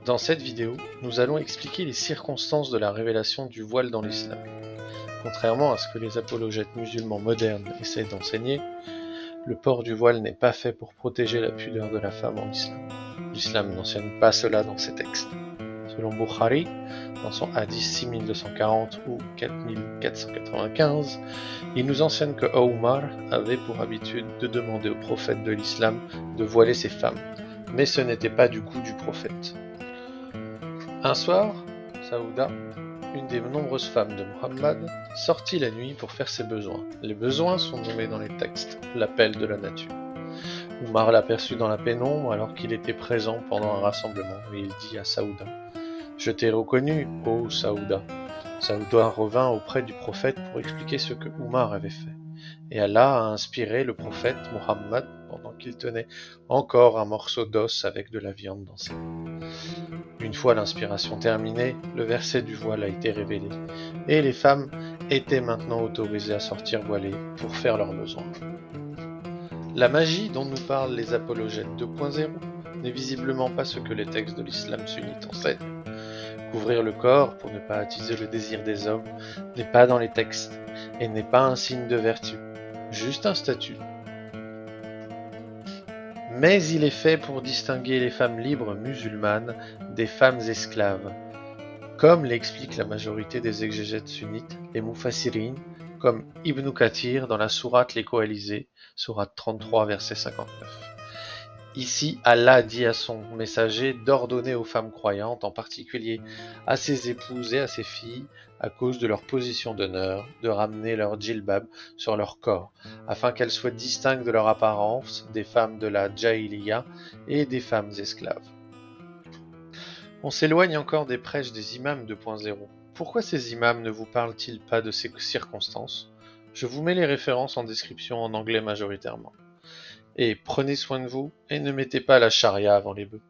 Dans cette vidéo, nous allons expliquer les circonstances de la révélation du voile dans l'islam. Contrairement à ce que les apologètes musulmans modernes essaient d'enseigner, le port du voile n'est pas fait pour protéger la pudeur de la femme en islam. L'islam n'enseigne pas cela dans ses textes. Selon Bukhari, dans son hadith 6240 ou 4495, il nous enseigne que Omar avait pour habitude de demander au prophète de l'islam de voiler ses femmes, mais ce n'était pas du goût du prophète. Un soir, Saouda, une des nombreuses femmes de Muhammad, sortit la nuit pour faire ses besoins. Les besoins sont nommés dans les textes, l'appel de la nature. Omar l'aperçut dans la pénombre alors qu'il était présent pendant un rassemblement et il dit à Saouda : « Je t'ai reconnu, ô Saouda. » Saouda revint auprès du prophète pour expliquer ce que Omar avait fait. Et Allah a inspiré le prophète Muhammad pendant qu'il tenait encore un morceau d'os avec de la viande dans ses mains. Une fois l'inspiration terminée, le verset du voile a été révélé, et les femmes étaient maintenant autorisées à sortir voilées pour faire leurs besoins. La magie dont nous parlent les apologètes 2.0 n'est visiblement pas ce que les textes de l'islam sunnite enseignent. Couvrir le corps pour ne pas attiser le désir des hommes n'est pas dans les textes, et n'est pas un signe de vertu, juste un statut. Mais il est fait pour distinguer les femmes libres musulmanes des femmes esclaves, comme l'explique la majorité des exégètes sunnites, les Mufassirin, comme Ibn Kathir dans la sourate Les Coalisés, sourate 33, verset 59. Ici, Allah dit à son messager d'ordonner aux femmes croyantes, en particulier à ses épouses et à ses filles, à cause de leur position d'honneur, de ramener leur djilbab sur leur corps, afin qu'elles soient distinctes de leur apparence des femmes de la Jahiliya et des femmes esclaves. On s'éloigne encore des prêches des imams 2.0. Pourquoi ces imams ne vous parlent-ils pas de ces circonstances ? Je vous mets les références en description en anglais majoritairement. Et prenez soin de vous et ne mettez pas la charia avant les bœufs.